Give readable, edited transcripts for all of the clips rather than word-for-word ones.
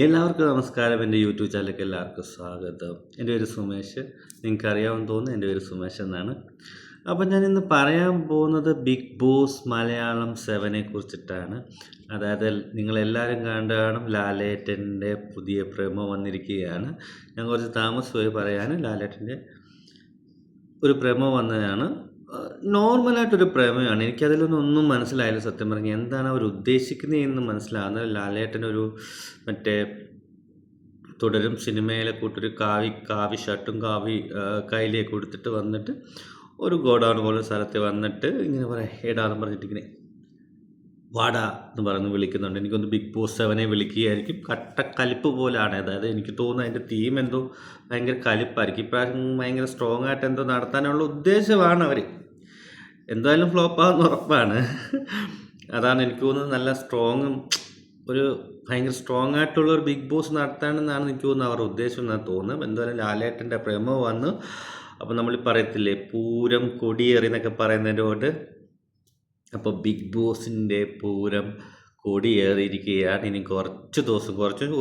എല്ലാവർക്കും നമസ്കാരം. എൻ്റെ യൂട്യൂബ് ചാനലിലേക്ക് എല്ലാവർക്കും സ്വാഗതം. എൻ്റെ പേര് സുമേഷ്. നിങ്ങൾക്കറിയാമെന്ന് തോന്നുന്നു, എൻ്റെ പേര് സുമേഷ് എന്നാണ്. അപ്പം ഞാനിന്ന് പറയാൻ പോകുന്നത് ബിഗ് ബോസ് മലയാളം 7 കുറിച്ചിട്ടാണ്. അതായത് നിങ്ങളെല്ലാവരും കണ്ടു കാണും, ലാലേട്ടൻ്റെ പുതിയ പ്രൊമോ വന്നിരിക്കുകയാണ്. ഞാൻ കുറച്ച് താമസിച്ചുപോയി പറയാൻ. ലാലേട്ടൻ്റെ ഒരു പ്രൊമോ വന്നതാണ്. നോർമലായിട്ടൊരു പ്രമേയമാണ്. എനിക്കതിലൊന്നും മനസ്സിലായില്ല സത്യം പറഞ്ഞാൽ. എന്താണ് അവർ ഉദ്ദേശിക്കുന്നതെന്ന് മനസ്സിലാകുന്നില്ല. ലാലേട്ടനൊരു മറ്റേ തുടരും സിനിമയിലെ കൂട്ടൊരു കാവി ഷർട്ടും കയ്യിലേക്ക് കൊടുത്തിട്ട് വന്നിട്ട് ഒരു ഗോഡൗൺ പോലെ സ്ഥലത്ത് വന്നിട്ട് ഇങ്ങനെ പറയാം, ഏടാന്ന് പറഞ്ഞിട്ട് ഇങ്ങനെ വാടാ എന്ന് പറഞ്ഞ് വിളിക്കുന്നുണ്ട്. എനിക്കൊന്ന് ബിഗ് ബോസ് 7 വിളിക്കുകയായിരിക്കും. കലിപ്പ് പോലാണ്. അതായത് എനിക്ക് തോന്നുന്നു അതിൻ്റെ തീം എന്തോ ഭയങ്കര കലിപ്പായിരിക്കും. ഇപ്രാവശ്യം ഭയങ്കര സ്ട്രോങ് ആയിട്ട് എന്തോ നടത്താനുള്ള ഉദ്ദേശമാണ് അവർ. എന്തായാലും ഫ്ലോപ്പാകുന്ന ഉറപ്പാണ്. അതാണ് എനിക്ക് തോന്നുന്നത്. നല്ല സ്ട്രോങ്ങും ഒരു ഭയങ്കര സ്ട്രോങ് ആയിട്ടുള്ള ഒരു ബിഗ് ബോസ് നടത്താനെന്നാണ് എനിക്ക് തോന്നുന്നത് അവരുടെ ഉദ്ദേശം എന്നാണ് തോന്നുന്നത്. എന്തായാലും ലാലേട്ടൻ്റെ പ്രേമോ വന്നു. അപ്പോൾ നമ്മൾ പറയത്തില്ലേ പൂരം കൊടിയേറി എന്നൊക്കെ പറയുന്നതിൻ്റെ കൊണ്ട്, അപ്പോൾ ബിഗ് ബോസിൻ്റെ പൂരം കൊടിയേറിയിരിക്കുകയാണ്. ഇനി കുറച്ച്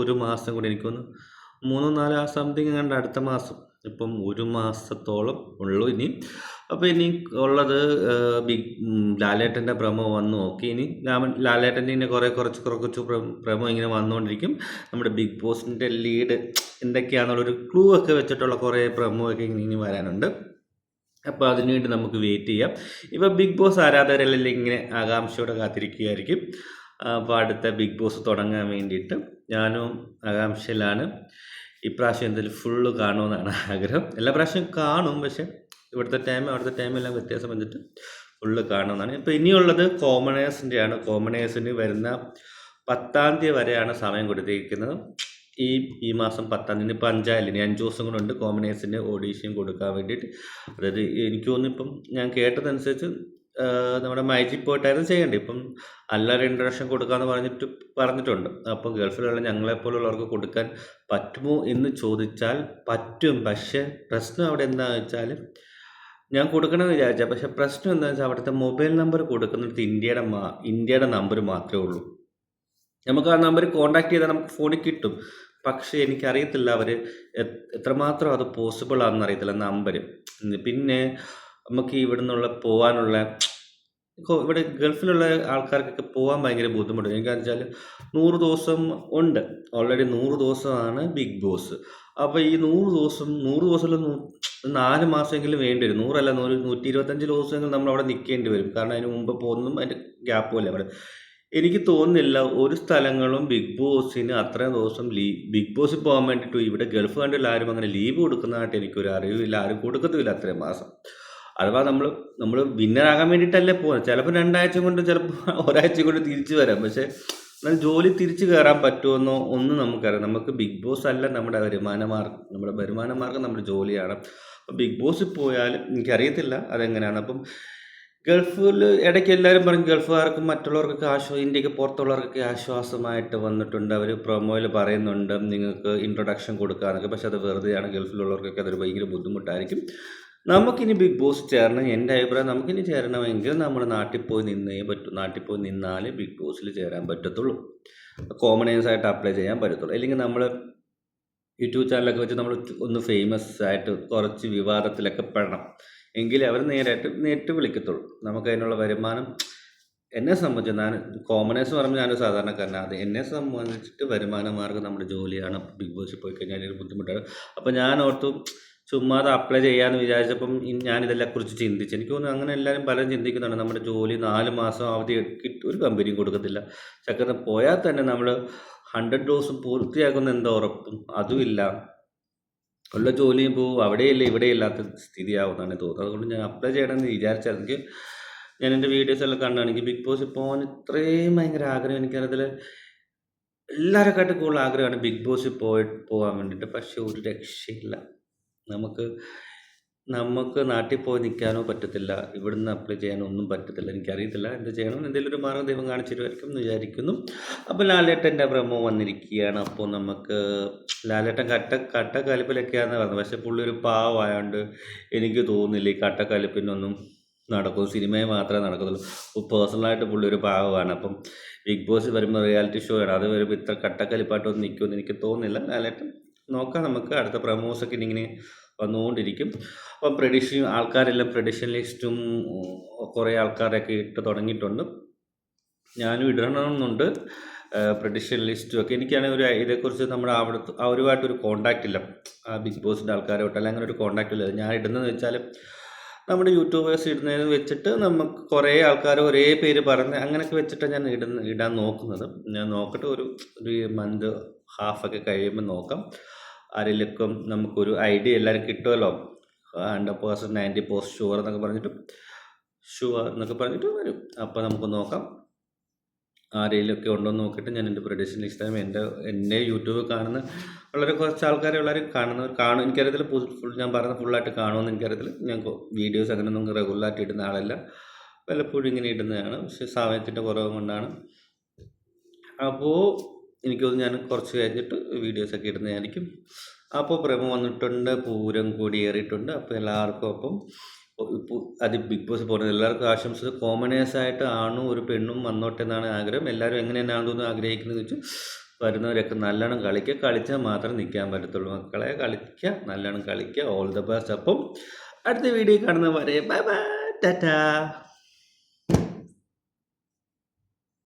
ഒരു മാസം കൂടി, എനിക്കൊന്ന് 3-4 സംതിങ് കണ്ട് അടുത്ത മാസം. ഇപ്പം ഒരു മാസത്തോളം ഉള്ളൂ ഇനി. അപ്പോൾ ഇനി ഉള്ളത് ലാലേട്ടൻ്റെ പ്രമോ വന്ന് നോക്കി. ഇനി ലാലേട്ടൻ്റെ ഇങ്ങനെ കുറച്ച് പ്രമോ ഇങ്ങനെ വന്നുകൊണ്ടിരിക്കും. നമ്മുടെ ബിഗ് ബോസിൻ്റെ ലീഡ് എന്തൊക്കെയാണെന്നുള്ളൊരു ക്ലൂ ഒക്കെ വെച്ചിട്ടുള്ള കുറേ പ്രമോ ഒക്കെ ഇനി വരാനുണ്ട്. അപ്പോൾ അതിനുവേണ്ടി നമുക്ക് വെയിറ്റ് ചെയ്യാം. ഇപ്പോൾ ബിഗ് ബോസ് ആരാധകരെല്ലാം ഇങ്ങനെ ആകാംക്ഷയോടെ കാത്തിരിക്കുകയായിരിക്കും. അപ്പോൾ അടുത്ത ബിഗ് ബോസ് തുടങ്ങാൻ വേണ്ടിയിട്ട് ഞാനും ആകാംക്ഷയിലാണ്. ഇപ്രാവശ്യം എന്തായാലും ഫുള്ള് കാണുമെന്നാണ് ആഗ്രഹം. എല്ലാ പ്രാവശ്യവും കാണും, പക്ഷേ ഇവിടുത്തെ ടൈം അവിടുത്തെ ടൈമെല്ലാം വ്യത്യാസം വന്നിട്ട് ഫുള്ള് കാണുമെന്നാണ്. ഇപ്പോൾ ഇനിയുള്ളത് കോമണേഴ്സിൻ്റെയാണ്. കോമണേഴ്സിന് വരുന്ന 10-ാം തീയതി വരെയാണ് സമയം കൊടുത്തിരിക്കുന്നത്. ഈ മാസം 10-ാം തീയതി. ഇപ്പോൾ 5 ദിവസം കൊണ്ടുണ്ട് കോമണേഴ്സിൻ്റെ ഓഡീഷൻ കൊടുക്കാൻ വേണ്ടിയിട്ട്. അതായത് എനിക്ക് തോന്നുന്നു ഇപ്പം ഞാൻ കേട്ടതനുസരിച്ച് നമ്മുടെ മൈജിൽ പോയിട്ടായിരുന്നു ചെയ്യേണ്ടത്. ഇപ്പം അല്ലാതെ ഇൻട്രഡക്ഷൻ കൊടുക്കാമെന്ന് പറഞ്ഞിട്ടുണ്ട്. അപ്പം ഗൾഫിലുള്ള ഞങ്ങളെപ്പോലുള്ളവർക്ക് കൊടുക്കാൻ പറ്റുമോ എന്ന് ചോദിച്ചാൽ പറ്റും. പക്ഷേ പ്രശ്നം അവിടെ എന്താണെന്ന് വെച്ചാൽ, ഞാൻ കൊടുക്കണമെന്ന് വിചാരിച്ചാൽ, പക്ഷേ പ്രശ്നം എന്താണെന്ന് വെച്ചാൽ അവിടുത്തെ മൊബൈൽ നമ്പർ കൊടുക്കുന്നിടത്ത് ഇന്ത്യയുടെ നമ്പർ മാത്രമേ ഉള്ളൂ. നമുക്ക് ആ നമ്പർ കോൺടാക്ട് ചെയ്താൽ നമുക്ക് ഫോണിൽ കിട്ടും. പക്ഷേ എനിക്കറിയത്തില്ല അവർ എത്രമാത്രം അത് പോസിബിൾ ആണെന്ന് അറിയത്തില്ല നമ്പർ. പിന്നെ നമുക്ക് ഇവിടെ നിന്നുള്ള പോകാനുള്ള ഇവിടെ ഗൾഫിലുള്ള ആൾക്കാർക്കൊക്കെ പോകാൻ ഭയങ്കര ബുദ്ധിമുട്ടുണ്ട്. എനിക്കാന്ന് വെച്ചാൽ 100 ദിവസം ഉണ്ട്. ഓൾറെഡി 100 ദിവസമാണ് ബിഗ് ബോസ്. അപ്പോൾ ഈ 100 ദിവസത്തിൽ 4 മാസമെങ്കിലും വേണ്ടി വരും. 100 125 ദിവസമെങ്കിലും നമ്മൾ അവിടെ നിൽക്കേണ്ടി വരും. കാരണം അതിന് മുമ്പ് പോകുന്നതും അതിൻ്റെ ഗ്യാപ്പുമല്ലേ അവിടെ. എനിക്ക് തോന്നുന്നില്ല ഒരു സ്ഥലങ്ങളും ബിഗ് ബോസിന് അത്രയും ദിവസം ബിഗ് ബോസിൽ പോകാൻ വേണ്ടിയിട്ട് ഇവിടെ ഗൾഫ് കണ്ടില്ല ആരും അങ്ങനെ ലീവ് കൊടുക്കുന്നതായിട്ട് എനിക്കൊരു അറിവില്ല. ആരും കൊടുക്കത്തുമില്ല അത്രയും മാസം. അഥവാ നമ്മൾ വിന്നറാകാൻ വേണ്ടിയിട്ടല്ലേ പോകുന്നത്. ചിലപ്പോൾ 2 ആഴ്ച കൊണ്ട്, ചിലപ്പോൾ ഒരാഴ്ച കൊണ്ട് തിരിച്ചു വരാം. പക്ഷേ എന്നാൽ ജോലി തിരിച്ചു കയറാൻ പറ്റുമെന്നോ ഒന്നും നമുക്കറിയാം. നമുക്ക് ബിഗ് ബോസ് അല്ല നമ്മുടെ വരുമാന മാർഗം. നമ്മുടെ വരുമാന മാർഗം നമ്മുടെ ജോലിയാണ്. അപ്പോൾ ബിഗ് ബോസിൽ പോയാലും എനിക്കറിയത്തില്ല അതെങ്ങനെയാണ്. അപ്പം ഗൾഫിൽ ഇടയ്ക്ക് എല്ലാവരും പറയും ഗൾഫുകാർക്കും മറ്റുള്ളവർക്കൊക്കെ ഇന്ത്യക്ക് പുറത്തുള്ളവർക്കൊക്കെ ആശ്വാസമായിട്ട് വന്നിട്ടുണ്ട്. അവർ പ്രൊമോയിൽ പറയുന്നുണ്ട് നിങ്ങൾക്ക് ഇൻട്രൊഡക്ഷൻ കൊടുക്കാനൊക്കെ. പക്ഷെ അത് വെറുതെയാണ്. ഗൾഫിലുള്ളവർക്കൊക്കെ അതൊരു ഭയങ്കര ബുദ്ധിമുട്ടായിരിക്കും. നമുക്കിനി ബിഗ് ബോസ് ചേരണം. എൻ്റെ അഭിപ്രായം, നമുക്കിനി ചേരണമെങ്കിൽ നമ്മുടെ നാട്ടിൽ പോയി നിന്നേ പറ്റൂ. നാട്ടിൽ പോയി നിന്നാലേ ബിഗ് ബോസിൽ ചേരാൻ പറ്റത്തുള്ളൂ. കോമണേഴ്സായിട്ട് അപ്ലൈ ചെയ്യാൻ പറ്റത്തുള്ളൂ. അല്ലെങ്കിൽ നമ്മൾ യൂട്യൂബ് ചാനലൊക്കെ വെച്ച് നമ്മൾ ഒന്ന് ഫേമസ് ആയിട്ട് കുറച്ച് വിവാദത്തിലൊക്കെ പെടണം. എങ്കിലേ അവർ നേരിട്ട് വിളിക്കത്തുള്ളൂ. നമുക്കതിനുള്ള വരുമാനം, എന്നെ സംബന്ധിച്ച്, ഞാൻ കോമണേഴ്സ് പറയുമ്പോൾ ഞാനൊരു സാധാരണക്കാരനാണ്. അത് എന്നെ സംബന്ധിച്ചിട്ട് വരുമാന മാർഗ്ഗം നമ്മുടെ ജോലിയാണ്. ബിഗ് ബോസിൽ പോയി കഴിഞ്ഞാൽ ഒരു ബുദ്ധിമുട്ടാണ്. അപ്പോൾ ഞാൻ ഓർത്തു ചുമ്മാതെ അപ്ലൈ ചെയ്യാമെന്ന് വിചാരിച്ചപ്പം ഞാനിതെല്ലാം കുറിച്ച് ചിന്തിച്ചു. എനിക്ക് തോന്നുന്നു അങ്ങനെ എല്ലാവരും പലരും ചിന്തിക്കുന്നുണ്ട്. നമ്മുടെ ജോലി 4 മാസം അവധി ഒരു കമ്പനിയും കൊടുക്കത്തില്ല. ചക്കര പോയാൽ തന്നെ നമ്മൾ 100 ദിവസം പൂർത്തിയാക്കുന്ന എന്താ ഉറപ്പും? അതുമില്ല. ഉള്ള ജോലിയും പോവും. അവിടെയില്ല ഇവിടെയില്ലാത്ത സ്ഥിതിയാവുമെന്നാണ് തോന്നുന്നത്. അതുകൊണ്ട് ഞാൻ അപ്ലൈ ചെയ്യണമെന്ന് വിചാരിച്ചാണെങ്കിൽ, ഞാൻ എൻ്റെ വീഡിയോസ് എല്ലാം കണ്ടാണെങ്കിൽ ബിഗ് ബോസിൽ പോകാൻ ഇത്രയും ഭയങ്കര ആഗ്രഹം. എനിക്കതിൽ എല്ലാവരെക്കാട്ടും കൂടുതൽ ആഗ്രഹമാണ് ബിഗ് ബോസിൽ പോകാൻ വേണ്ടിയിട്ട്. പക്ഷേ ഒരു രക്ഷയില്ല. നമുക്ക് നാട്ടിൽ പോയി നിൽക്കാനോ പറ്റത്തില്ല. ഇവിടുന്ന് അപ്ലൈ ചെയ്യാനോ ഒന്നും പറ്റത്തില്ല. എനിക്കറിയത്തില്ല എന്ത് ചെയ്യണം. എന്തെങ്കിലും ഒരു മാർഗ്ഗം ദൈവം കാണിച്ചു തരുമായിരിക്കും എന്ന് വിചാരിക്കുന്നു. അപ്പോൾ ലാലേട്ടൻ്റെ പ്രമോ വന്നിരിക്കുകയാണ്. അപ്പോൾ നമുക്ക് ലാലേട്ടൻ കട്ടക്കലിപ്പിലൊക്കെയാണെന്ന് പറഞ്ഞത്. പക്ഷേ പുള്ളി ഒരു പാവമായതുകൊണ്ട് എനിക്ക് തോന്നുന്നില്ല ഈ കട്ടക്കലിപ്പിനൊന്നും നടക്കൂ, സിനിമയെ മാത്രമേ നടക്കത്തുള്ളൂ. പേഴ്സണലായിട്ട് പുള്ളി ഒരു പാവമാണ്. അപ്പം ബിഗ് ബോസ് വരുമ്പോൾ റിയാലിറ്റി ഷോ ആണ്, അത് വരുമ്പോൾ ഇത്ര കട്ടക്കലിപ്പായിട്ടൊന്നും നിൽക്കുമെന്ന് എനിക്ക് തോന്നുന്നില്ല. ലാലേട്ടൻ നോക്കാം, നമുക്ക് അടുത്ത പ്രമോസൊക്കെ ഇങ്ങനെ വന്നുകൊണ്ടിരിക്കും. അപ്പം ആൾക്കാരെല്ലാം പ്രഡിഷൻ ലിസ്റ്റും കുറേ ആൾക്കാരൊക്കെ ഇട്ട് തുടങ്ങിയിട്ടുണ്ട്. ഞാനും ഇടണമെന്നുണ്ട് പ്രഡിഷൻ ലിസ്റ്റും ഒക്കെ. എനിക്കാണെങ്കിൽ ഇതേക്കുറിച്ച് നമ്മുടെ അവിടുത്തെ അവരുമായിട്ടൊരു കോൺടാക്റ്റ് ഇല്ല, ബിഗ് ബോസിൻ്റെ ആൾക്കാരുമായിട്ട് അല്ലെങ്കിൽ അങ്ങനെ ഒരു കോൺടാക്റ്റ് ഇല്ല. ഞാൻ ഇടുന്നതെന്ന് വെച്ചാൽ നമ്മുടെ യൂട്യൂബേഴ്സ് ഇടുന്നതെന്ന് വെച്ചിട്ട് നമുക്ക് കുറേ ആൾക്കാർ ഒരേ പേര് പറഞ്ഞ് അങ്ങനെയൊക്കെ വെച്ചിട്ട് ഞാൻ ഇടാൻ നോക്കുന്നത്. ഞാൻ നോക്കട്ടെ, ഒരു മന്ത് ഹാഫൊക്കെ കഴിയുമ്പോൾ നോക്കാം. ആരെങ്കിലും നമുക്കൊരു ഐഡിയ എല്ലാവരും കിട്ടുമല്ലോ. 100%, 90% ഷുവർ എന്നൊക്കെ പറഞ്ഞിട്ട് വരും. അപ്പോൾ നമുക്ക് നോക്കാം ആരെങ്കിലുമൊക്കെ ഉണ്ടോ എന്ന് നോക്കിയിട്ട് ഞാൻ എൻ്റെ പ്രഡിഷൻ ലിസ്റ്റ് എൻ്റെ യൂട്യൂബ് കാണുന്ന വളരെ കുറച്ച് ആൾക്കാരെ എല്ലാവരും കാണും. എനിക്കറിയത്തില്ല ഞാൻ പറയുന്നത് ഫുള്ളായിട്ട് കാണുമെന്ന് എനിക്കറിയത്തില്ല. ഞാൻ വീഡിയോസ് അങ്ങനെയൊന്നും റെഗുലറായിട്ട് ഇടുന്ന ആളല്ല, വല്ലപ്പോഴും ഇങ്ങനെ ഇടുന്നതാണ്. പക്ഷേ സമയത്തിൻ്റെ കുറവ് കൊണ്ടാണ്. അപ്പോൾ എനിക്കൊന്ന് ഞാൻ കുറച്ച് കഴിഞ്ഞിട്ട് വീഡിയോസൊക്കെ ഇടുന്നതായിരിക്കും. അപ്പോൾ പ്രേമം വന്നിട്ടുണ്ട്, പൂരം കൊടിയേറിയിട്ടുണ്ട്. അപ്പോൾ എല്ലാവർക്കും അത് ബിഗ് ബോസ് പോകുന്നത് എല്ലാവർക്കും ആശംസിച്ച് കോമണേഴ്സായിട്ട് ആണും ഒരു പെണ്ണും വന്നോട്ടെ എന്നാണ് ആഗ്രഹം. എല്ലാവരും എങ്ങനെ തന്നെയാണെന്ന് ആഗ്രഹിക്കുന്നത് വെച്ചാൽ വരുന്നവരൊക്കെ നല്ലോണം കളിക്കുക. കളിച്ചാൽ മാത്രമേ നിൽക്കാൻ പറ്റത്തുള്ളൂ മക്കളെ. കളിക്കുക, നല്ലോണം കളിക്കുക. All the best. അപ്പം അടുത്ത വീഡിയോ കാണുന്നവരെ ബൈ ബൈ, ടാറ്റാ.